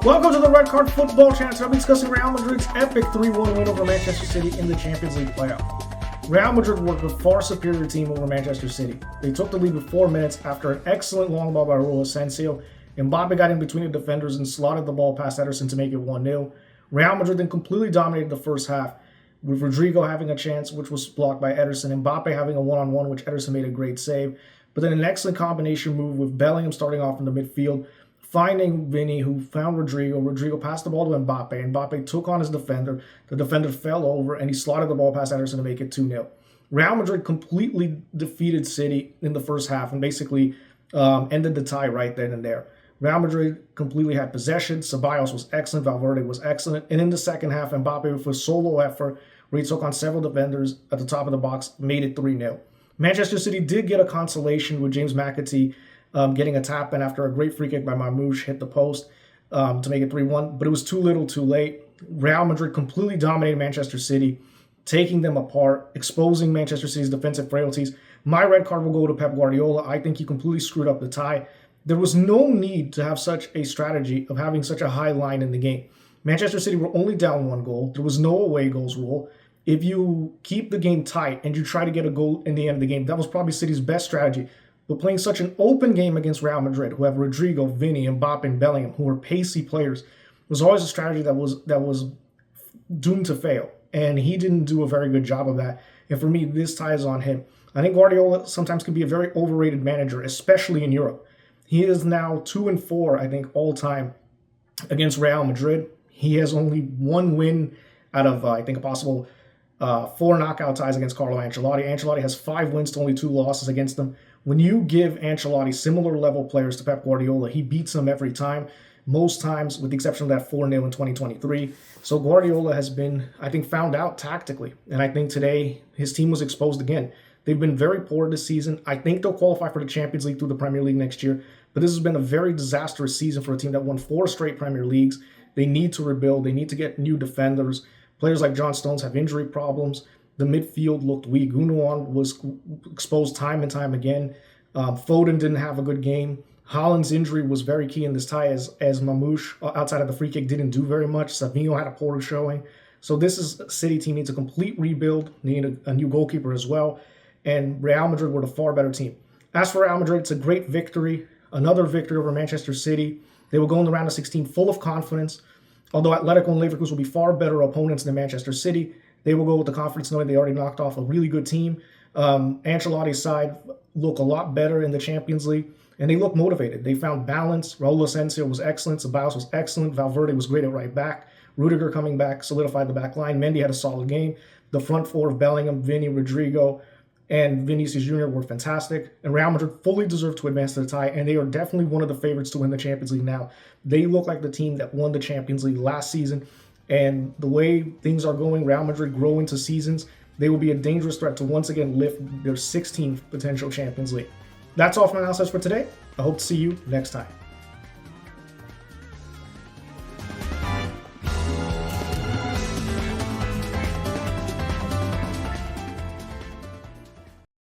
Welcome to the Red Card Football Channel. I'll be discussing Real Madrid's epic 3-1 win over Manchester City in the Champions League playoff. Real Madrid worked with a far superior team over Manchester City. They took the lead with 4 minutes after an excellent long ball by Raul Asensio. Mbappe got in between the defenders and slotted the ball past Ederson to make it 1-0. Real Madrid then completely dominated the first half, with Rodrigo having a chance, which was blocked by Ederson, Mbappe having a one-on-one, which Ederson made a great save. But then an excellent combination move with Bellingham starting off in the midfield, finding Vinny, who found Rodrigo. Rodrigo passed the ball to Mbappe. Mbappe took on his defender. The defender fell over, and he slotted the ball past Ederson to make it 2-0. Real Madrid completely defeated City in the first half and basically ended the tie right then and there. Real Madrid completely had possession. Ceballos was excellent. Valverde was excellent. And in the second half, Mbappe, with a solo effort, where he took on several defenders at the top of the box, made it 3-0. Manchester City did get a consolation with James McAtee getting a tap in after a great free kick by Mamouche hit the post to make it 3-1, but it was too little too late. Real Madrid completely dominated Manchester City, taking them apart, exposing Manchester City's defensive frailties. My red card will go to Pep Guardiola. I think he completely screwed up the tie. There was no need to have such a strategy of having such a high line in the game. Manchester City were only down 1 goal. There was no away goals rule. If you keep the game tight and you try to get a goal in the end of the game, that was probably City's best strategy. But playing such an open game against Real Madrid, who have Rodrigo, Vinny, Mbappe, and Bellingham, who are pacey players, was always a strategy that was doomed to fail. And he didn't do a very good job of that. And for me, this tie is on him. I think Guardiola sometimes can be a very overrated manager, especially in Europe. He is now 2-4, I think, all time against Real Madrid. He has only 1 win out of, I think, a possible 4 knockout ties against Carlo Ancelotti. Ancelotti has 5 wins to only 2 losses against them. When you give Ancelotti similar level players to Pep Guardiola, he beats them every time, most times, with the exception of that 4-0 in 2023. So Guardiola has been, I think, found out tactically. And I think today his team was exposed again. They've been very poor this season. I think they'll qualify for the Champions League through the Premier League next year. But this has been a very disastrous season for a team that won 4 straight Premier Leagues. They need to rebuild. They need to get new defenders. Players like John Stones have injury problems. The midfield looked weak. Gundogan was exposed time and time again. Foden didn't have a good game. Haaland's injury was very key in this tie as Mamouche, outside of the free kick, didn't do very much. Savinho had a poor showing. So this is a City team needs a complete rebuild. They need a new goalkeeper as well. And Real Madrid were the far better team. As for Real Madrid, it's a great victory. Another victory over Manchester City. They will go in the round of 16 full of confidence. Although Atletico and Leverkusen will be far better opponents than Manchester City, they will go with the confidence knowing they already knocked off a really good team. Ancelotti's side look a lot better in the Champions League, and they look motivated. They found balance. Raul Asensio was excellent. Ceballos was excellent. Valverde was great at right back. Rudiger coming back solidified the back line. Mendy had a solid game. The front four of Bellingham, Vinny, Rodrigo, and Vinicius Jr. were fantastic. And Real Madrid fully deserved to advance to the tie, and they are definitely one of the favorites to win the Champions League now. They look like the team that won the Champions League last season, and the way things are going, Real Madrid grow into seasons, they will be a dangerous threat to once again lift their 16th potential Champions League. That's all from my analysis for today. I hope to see you next time.